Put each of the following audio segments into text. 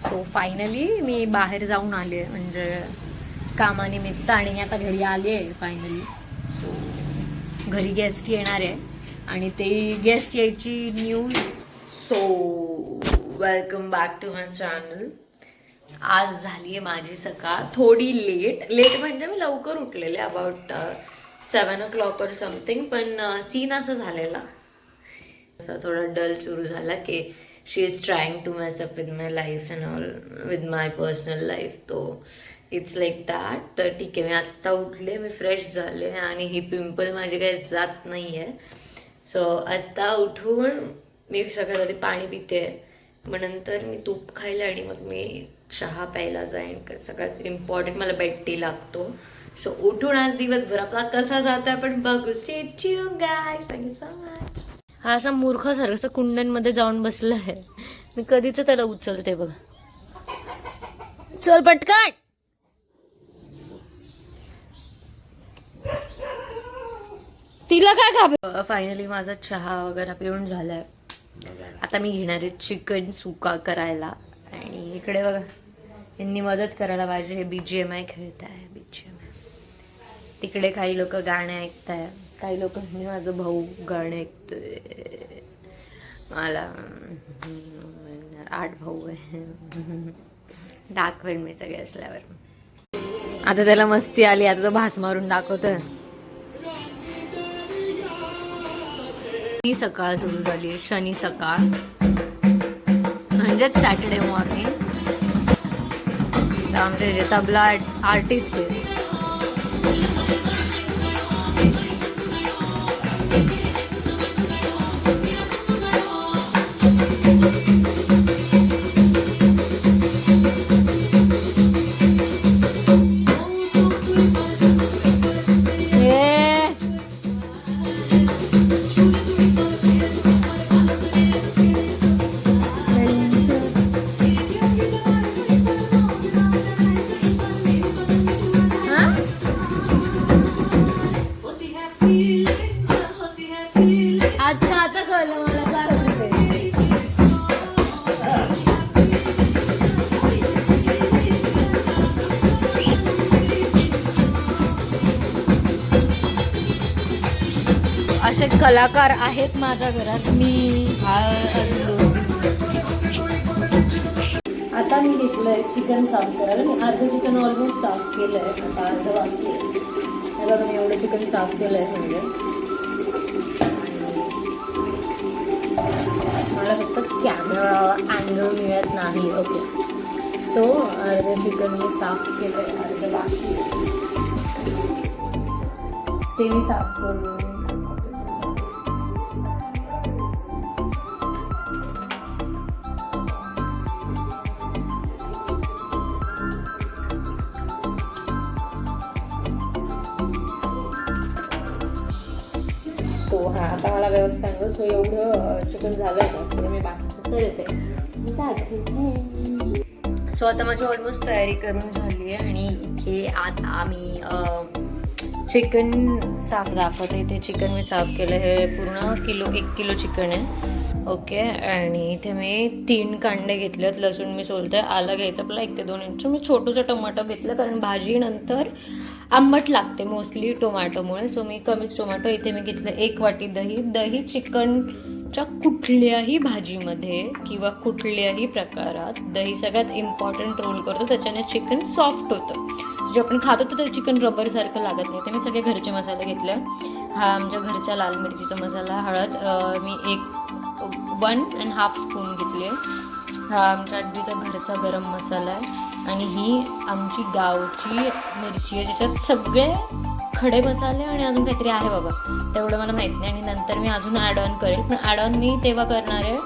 So finally मी बाहेर जाऊन आले म्हणजे कामानिमित्त आणि मी आता घरी आले आहे फायनली. सो घरी गेस्ट येणार आहे आणि ते गेस्ट यायची news. So welcome back to my channel. आज झाली आहे माझी सकाळ थोडी लेट म्हणजे मी लवकर उठलेले अबाउट 7 o'clock और समथिंग. पण सीन असं झालेला असं थोडा डल सुरू झाला की she is trying to mess up with my life and all with my personal life. तो इट्स लाईक दॅट. तर ठीक आहे, मी आत्ता उठले, मी फ्रेश झाले आणि ही पिंपल माझी काही जात नाही आहे. सो आत्ता उठून मी सगळ्यात आधी पाणी पिते, मग नंतर मी तूप खायला आणि मग मी चहा प्यायला जाईन. सगळ्यात इम्पॉर्टंट मला बेड टी लागतो. सो उठून आज दिवसभर आपला कसा जातो आपण बघू. Stay tuned guys. Thank you so much. हा असा मूर्खासारखं असं कुंड्यांमध्ये जाऊन बसला आहे. मी कधीच त्याला उचलते बघा. चल पटकन. तिला काय घाबर. फायनली माझा चहा वगैरे पिऊन झालाय. आता मी घेणार आहे चिकन सुका करायला. आणि इकडे बघा यांनी मदत करायला पाहिजे. हे BGMI खेळत आहे. BGMI. तिकडे काही लोक गाणे ऐकताय, काही लोक माझं भाऊ गाणे ऐकतोय. मला 8 भाऊ आहे. दाखवेन मी सगळे असल्यावर. आता त्याला मस्ती आली, आता तो भास मारून दाखवतोय. सकाळ सुरू झाली, शनी सकाळ म्हणजेच सॅटर्डे मॉर्निंग. आमचे जे तबला आर्टिस्ट आहे असे कलाकार आहेत माझ्या घरात. मी आता मी घेतलंय चिकन साफ करायला. मी अर्धं चिकन ऑलमोस्ट साफ केलंय, आता अर्धं बाकी आहे. हे बघा मी एवढं चिकन साफ केलंय. म्हणजे मला फक्त कॅमेरा अँगल मिळत नाही. ओके, सो अर्धं चिकन मी साफ केलंय, अर्धं बाकी ते मी साफ करून. सो हा आता मला व्यवस्था अंगल. सो एवढं चिकन झालं आहे तर मी बाकीचं करते. सो आता माझी ऑलमोस्ट तयारी करून झाली आहे आणि इथे आता आम्ही चिकन साफ दाखवते. इथे चिकन मी साफ केलं. हे पूर्ण 1 किलो चिकन आहे. ओके, आणि इथे मी 3 कांदे घेतलेत. लसूण मी सोलते. आलं घ्यायचं आपला 1 ते 2 इंच. मी छोटंसं टोमॅटो घेतलं कारण भाजी नंतर आंबट लागते मोस्टली टोमॅटोमुळे. सो मी कमीच टोमॅटो. इथे मी घेतलं 1 वाटी दही. दही चिकनच्या कुठल्याही भाजीमध्ये किंवा कुठल्याही प्रकारात दही सगळ्यात इम्पॉर्टंट रोल करतो. त्याच्याने चिकन सॉफ्ट होतं. जे आपण खातो तर चिकन रबरसारखं लागत नाही. ते मी सगळे घरचे मसाले घेतले. हा आमच्या घरच्या लाल मिरचीचा मसाला. हळद मी 1.5 स्पून घेतली. हा आमच्या आजीचा घरचा गरम मसाला आहे. आणि ही आमची गावची मिरची आहे ज्याच्यात सगळे खडे मसाले आणि अजून काहीतरी आहे बाबा, तेवढं मला माहीत नाही. आणि नंतर मी अजून ॲड ऑन करेल, पण ॲड ऑन मी तेव्हा करणार आहे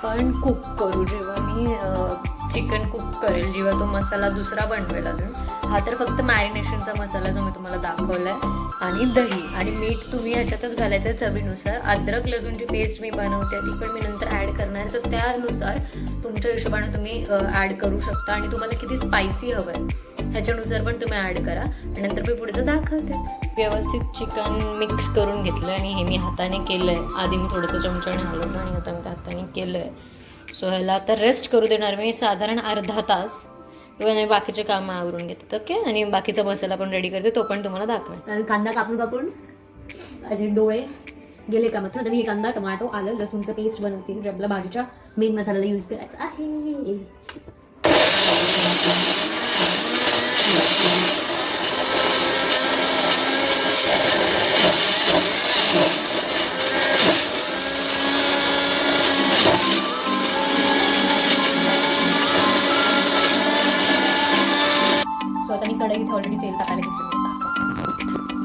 पण कुक करू, जेव्हा मी चिकन कुक करेल, जेव्हा तो मसाला दुसरा बनवेल. अजून हा तर फक्त मॅरिनेशनचा मसाला जो मी तुम्हाला दाखवला आहे. आणि दही आणि मीठ तुम्ही ह्याच्यातच घालायचं आहे चवीनुसार. अद्रक लसूणची पेस्ट मी बनवते ती पण मी नंतर ॲड करणार आहे. सो त्यानुसार तुमच्या हिशोबाने तुम्ही ॲड करू शकता. आणि तुम्हाला किती स्पायसी हवं आहे ह्याच्यानुसार पण तुम्ही ॲड करा. आणि नंतर मी पुढचं दाखवते. व्यवस्थित चिकन मिक्स करून घेतलं आणि हे मी हाताने केलं आहे. आधी मी थोडंसं चमच्याने हलवलं आणि आता मी हाताने केलं आहे. सो ह्याला आता रेस्ट करू देणार मी साधारण अर्धा तास. मी बाकीचे कामं आवरून घेते ओके, आणि बाकीचा मसाला पण रेडी करते, तो पण तुम्हाला दाखवेन. कांदा कापून कापून असे डोळे गेले का मग मी कांदा टोमॅटो आलं लसूणचं पेस्ट बनवते. आपल्या भाजीच्या मेन मसाल्याला यूज करायचा आहे. सो आता मी कढईत ऑलरेडी तेल टाकायला घेतलं.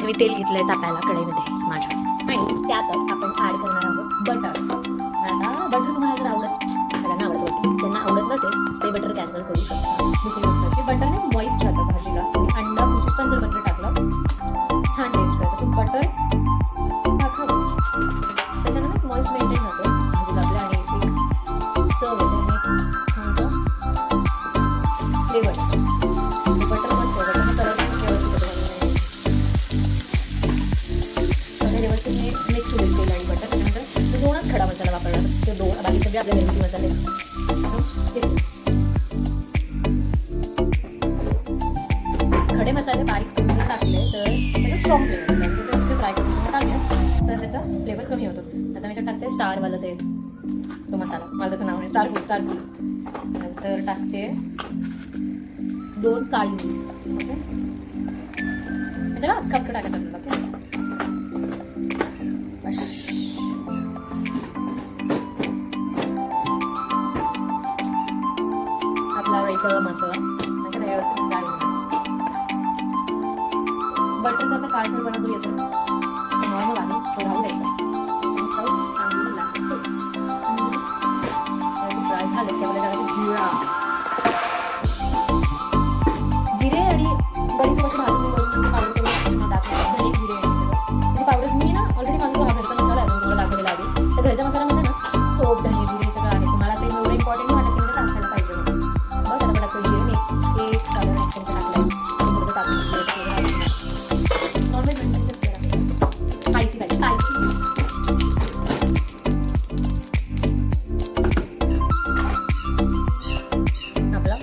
मी तेल घेतलंय तापायला कढईमध्ये माझ्या, आणि त्यातच आपण ॲड करणार आहोत बटर. आता बटर तुम्हाला जर आवडत सगळ्यांना आवडत त्यांना आवडत नसेल ते बटर कॅन्सल करू शकता. दुसरी गोष्ट की बटरने मॉइस्ट राहतं भाजीला. अंडा भुजीत पण जर बटर टाकलं छान टेस्ट करतं. सो बटर टाकावं, त्याच्यानं मॉइस्ट मेंटेन राहतो भाजीला आपल्या. आणि एक सर्व होतं आणि छानसं फ्लेवर बटर मस्त होतं. कलर पण व्यवस्थित होतं. सगळे व्यवस्थित मी मिक्स होईल तेल आणि बटर. त्यानंतर दोनच खडा मसाला वापरला, ते दोन, बाकी सगळे आपले घरगुती मसाले. खडे मसाले बारीक करून जर टाकले तर त्याचा स्ट्रॉंग फ्लेवर येतो. ते फ्राय करून टाकले तर त्याचा फ्लेवर कमी होतो. आता मी टाकते स्टारवालं ते तो मसाला, मला त्याचं नाव नाही, स्टारफूल. नंतर टाकते 2 काळी मिरी. ओके, सगळं अख्खा टाकायचं आपल्याला. ओके, आपला रेगुलर मसाला नंतर व्यवस्थित फ्राय होईल. बटरचा असा काळसरपणा जो येतो नॉर्मल आहे तो राहू द्यायचा. चव चांगली लागते. फ्राय झालं की आपल्याला जिरे आणि बडीसोबत भाजून करून पावडर करून दाखवतो. धणे जिरे आणि सगळं त्याची पावडर मी ना ऑलरेडी माझा जो हा घरचा मसाला आहे तुम्हाला दाखवलेला आहे. तर घरच्या मसाल्यामध्ये ना सोप, धणे, जिरे सगळं आहे. तुम्हाला ते एवढं इम्पॉर्टंट वाटत की मला टाकायला पाहिजे म्हणून बस आता टाकतो जिरे. मी एक काढून टाकलं नॉर्मल स्पायसी पाहिजे. आपला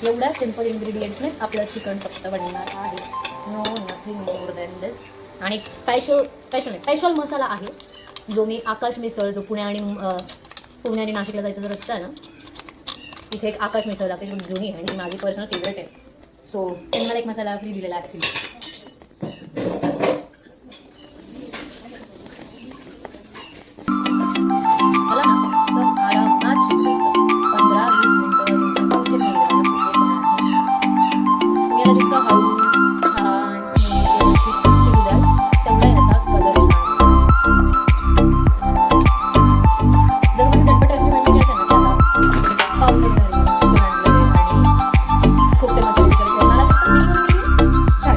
एवढ्या सिम्पल इन्ग्रेडियंट्सने आपलं चिकन फक्त बनणार आहे. नो नथिंग मोर दॅन दिस. आणि स्पेशल मसाला आहे जो मी आकाश मिसळ, जो पुणे आणि नाशिकला जायचं जर रस्ता आहे ना, इथे एक आकाश मिसळ लागते, खूप जुनी आहे आणि माझी पर्सनल फेवरेट आहे. सो त्यांनी मला एक मसाला फ्री दिलेला ॲक्च्युली. मला ना फक्त आरामात शिकायचं 15-20 मिनिटं जितकं हळू छान शिजू द्याल तेवढा याचा कलर छान. जर तुम्ही झटपट रेसिपी बनवायची असेल ना त्याला पाव देणारी चिकन आणलेले आणि खूप ते मसाले वगैरे मला मिनिमम छान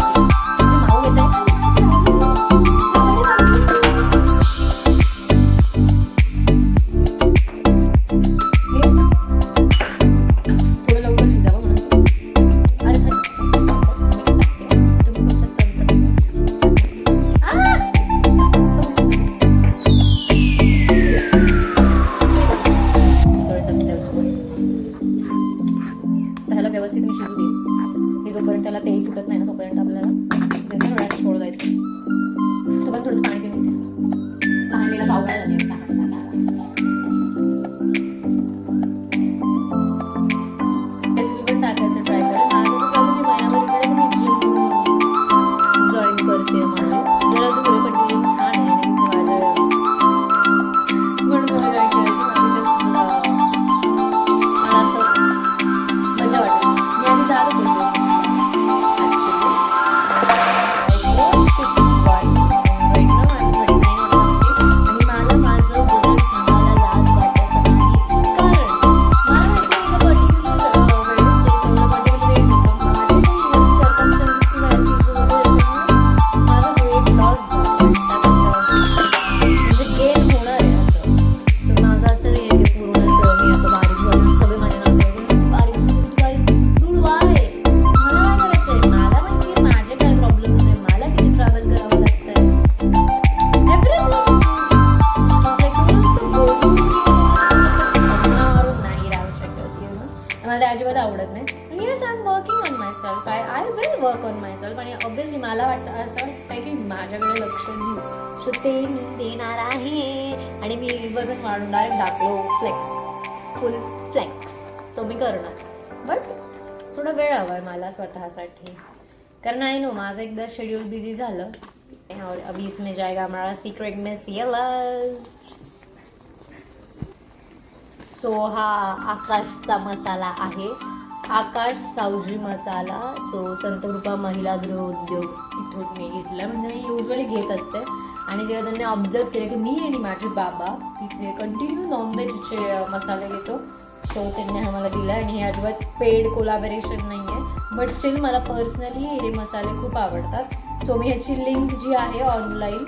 अजिबात आवडत नाही. आणि yes I am working on my self. I will work on my self. आणि ऑब्व्हियसली मला वाटतं असं वाटतं की माझ्याकडे लक्ष देऊ, सो ते मी देणार आहे. आणि मी वजन वाढून डायरेक्ट दाखलो फ्लेक्स, फुल फ्लेक्स तो मी करणार. बट थोडा वेळ हवा आहे मला स्वतःसाठी, कारण नाही नो माझं एकदा शेड्यूल बिझी झालं. और अभी इसमें जाएगा हमारा सीक्रेट मसाला. सो हा आकाशचा मसाला आहे, आकाश सावजी मसाला, जो संतकृपा महिला गृह उद्योग इथून मी घेतला. म्हणजे मी युजली घेत असते. आणि जेव्हा त्यांनी ऑब्झर्व केलं की मी आणि माझे बाबा तिथे कंटिन्यू नॉनव्हेजचे मसाले घेतो, सो त्यांनी आम्हाला दिला. आणि हे अजिबात पेड कोलॅबोरेशन नाही आहे, बट स्टील मला पर्सनली हे मसाले खूप आवडतात. सो मी ह्याची लिंक जी आहे ऑनलाईन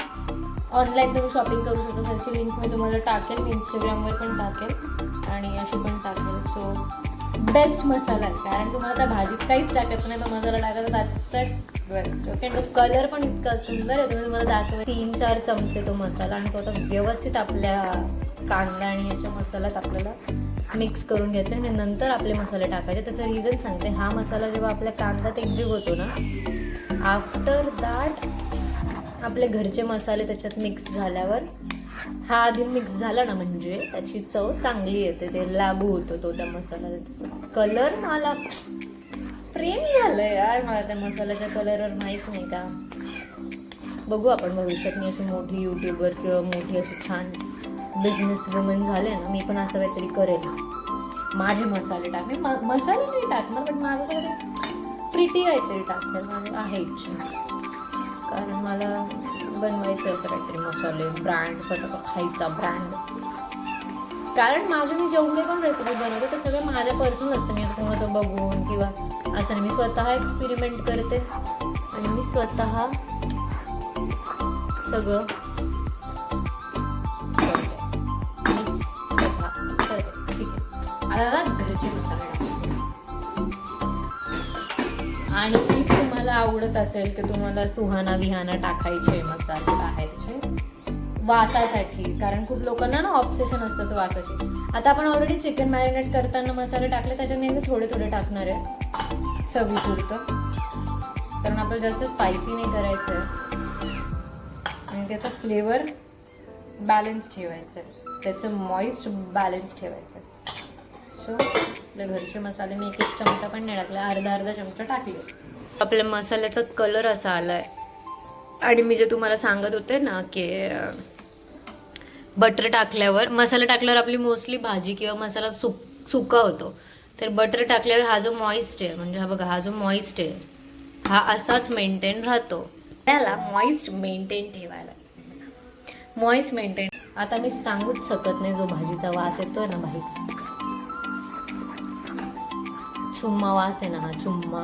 तुम्ही शॉपिंग करू शकता. त्याची लिंक मी तुम्हाला टाकेल, मी इंस्टाग्रामवर पण टाकेल आणि अशी पण टाकेल. सो बेस्ट मसाला आहे, कारण तुम्हाला त्या भाजीत काहीच टाकायचं नाही, तो मसाला टाकायचा, दॅट्स बेस्ट. ओके. तो कलर पण इतका सुंदर आहे. तुम्हाला दाखवेल 3-4 चमचे तो मसाला. आणि तो आता व्यवस्थित आपल्या कांदा आणि याच्या मसाल्यात आपल्याला मिक्स करून घ्यायचं आणि नंतर आपले मसाले टाकायचे. त्याचं रिझन सांगते. हा मसाला जेव्हा आपल्या कांद्यात एकजीव होतो ना, आफ्टर दॅट आपले घरचे मसाले त्याच्यात मिक्स झाल्यावर, हा आधी मिक्स झाला ना, म्हणजे त्याची चव चांगली येते, ते लागू होतो तो त्या मसाल्याला. त्याचा कलर मला प्रेम झालं यार, मला त्या मसाल्याच्या कलरवर माहीत नाही का. बघू आपण भविष्यात मी अशी मोठी यूट्यूबर किंवा मोठी अशी छान बिझनेस वुमन झाले ना, मी पण असं काहीतरी करेल. माझे मसाले टाकणे, मसाले नाही टाकणार, पण माझं सगळं प्रिटी काहीतरी टाकणार माझं आहे इच्छा. कारण मला बनवायचं असं काहीतरी मसाले ब्रँड, स्वतःचा खायचा ब्रँड. कारण माझे मी जेवढे पण रेसिपी बनवते ते सगळं माझ्या पर्सनल असतं. मी कोणाचं बघून किंवा असं नाही, मी स्वतः एक्सपेरिमेंट करते आणि मी स्वतः सगळं मिक्स करते. ठीक आहे, आता घरचे मसाले टाकते. आणि इफ तुम्हाला आवडत असेल की तुम्हाला सुहाना विहाना टाकायचे मसाले बाहेरचे वासासाठी, कारण खूप लोकांना ना ऑब्सेशन असतं वासाची. आता आपण ऑलरेडी चिकन मॅरिनेट करताना मसाले टाकले, त्याच्यात नेहमी थोडे थोडे टाकणार आहे चवीपुरतं, कारण आपल्याला जास्त स्पायसी नाही करायचं आहे आणि त्याचा फ्लेवर बॅलन्स ठेवायचं आहे, त्याचं मॉइस्ट बॅलन्स ठेवायचं आहे. सो आपल्या घरचे मसाले मी 1 चमचा पण नाही टाकला, अर्धा चमचा टाकले. आपल्या मसाल्याचा कलर असा आला आहे. आणि मी जे तुम्हाला सांगत होते ना की बटर टाकल्यावर, मसाला टाकल्यावर आपली मोस्टली भाजी किंवा मसाला सुका होतो, तर बटर टाकल्यावर हा जो मॉइस्ट आहे, म्हणजे हा बघा, हा जो मॉइस्ट आहे हा असाच मेंटेन राहतो. त्याला मॉइस्ट मेंटेन ठेवायला, मॉइस्ट मेंटेन. आता मी सांगूच शकत नाही, जो भाजीचा वास येतोय ना बाहेर, चुम्मा वास आहे ना, हा चुम्मा.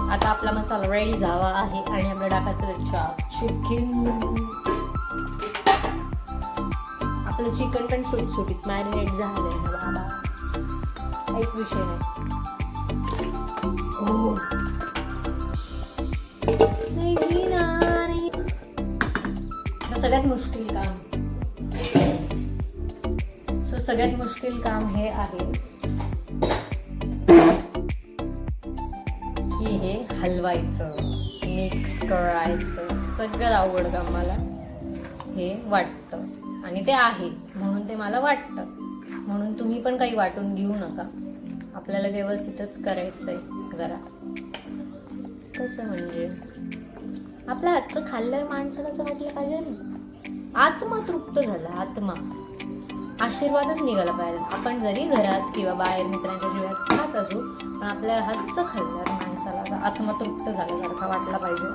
आता आपला मसाला रेडी झाला आहे आणि आपलं टाकायचं त्याच्यात चिकन. आपलं चिकन पण सुटसुटीत मॅरिनेट झालंय ना बाबा, काहीच विषय नाही. सगळ्यात मुश्किल काम, सगळ्यात मुश्किल काम हे आहे की हे हलवायचं, मिक्स करायचं. सगळ्यात अवघड काम मला हे वाटतं आणि ते आहे, म्हणून ते मला वाटतं. म्हणून तुम्ही पण काही वाटून घेऊ नका, आपल्याला व्यवस्थितच करायचं आहे. जरा कसं म्हणजे आपल्या हातचं खाल्ल्यावर माणसाला असं वाटलं पाहिजे ना, आत्मा तृप्त झाला, आत्मा आशीर्वादच निघाला पाहिजे. आपण जरी घरात किंवा बाहेर मित्रांच्या जीवात खात असू, पण आपल्या हातचं खाल्ल्यावर माणसाला आत्मा तृप्त झाल्यासारखा वाटला पाहिजे.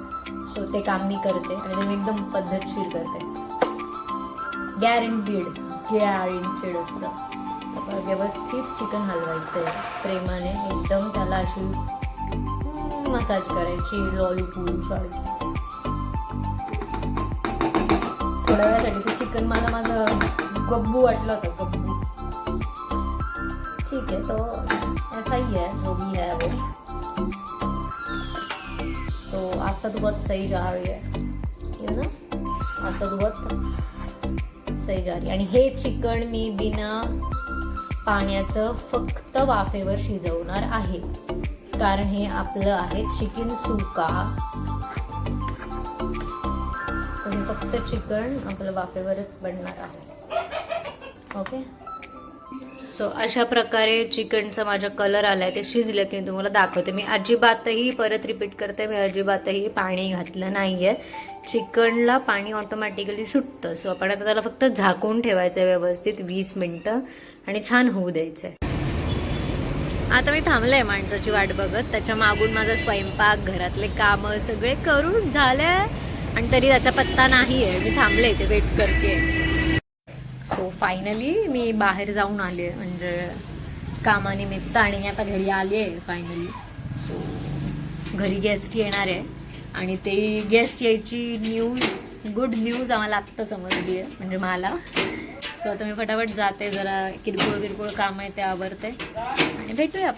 सो ते काम मी करते आणि ते मी एकदम पद्धतशीर करते. गॅरंटीड असतं. आपण व्यवस्थित चिकन हलवायचं आहे, प्रेमाने एकदम त्याला अशी मसाज करायची लॉलीपॉप सारखी. थोड्या वेळासाठी ते चिकन मला माझं गब्बू वाटलं होतं, गब्बू. ठीक है, तो ऐसा ही है जो भी है वो। तो आस्था तो बहुत सही जा रही है, यू नो, आस्था तो बहुत सही जा रही आहे. आणि हे चिकन मी बिना पाण्याचं फक्त वाफेवर शिजवणार आहे, कारण हे आपलं आहे चिकन सुका. तर हे फक्त चिकन आपलं वाफेवरच बनणार आहे. ओके. सो अशा प्रकारे चिकनचा माझा कलर आला आहे, ते शिजलं की मी तुम्हाला दाखवते. मी अजिबातही परत रिपीट करते, मी अजिबातही पाणी घातलं नाही आहे. चिकनला पाणी ऑटोमॅटिकली सुटतं. सो आपण आता त्याला फक्त झाकून ठेवायचं आहे व्यवस्थित 20 मिनटं आणि छान होऊ द्यायचं आहे. आता मी थांबले आहे माणसाची वाट बघत. त्याच्या मागून माझा स्वयंपाक, घरातले कामं सगळे करून झाले आणि तरी त्याचा पत्ता नाही आहे. मी थांबले इथे वेट करते. सो फायनली मी बाहेर जाऊन आले, म्हणजे कामानिमित्त, आणि मी आता घरी आली आहे फायनली. सो घरी गेस्ट येणार आहे आणि ते गेस्ट यायची गुड न्यूज आम्हाला आत्ता समजली आहे, म्हणजे मला. सो आता मी फटाफट जाते, जरा किरकोळ काम आहे ते आवरते आणि भेटूया.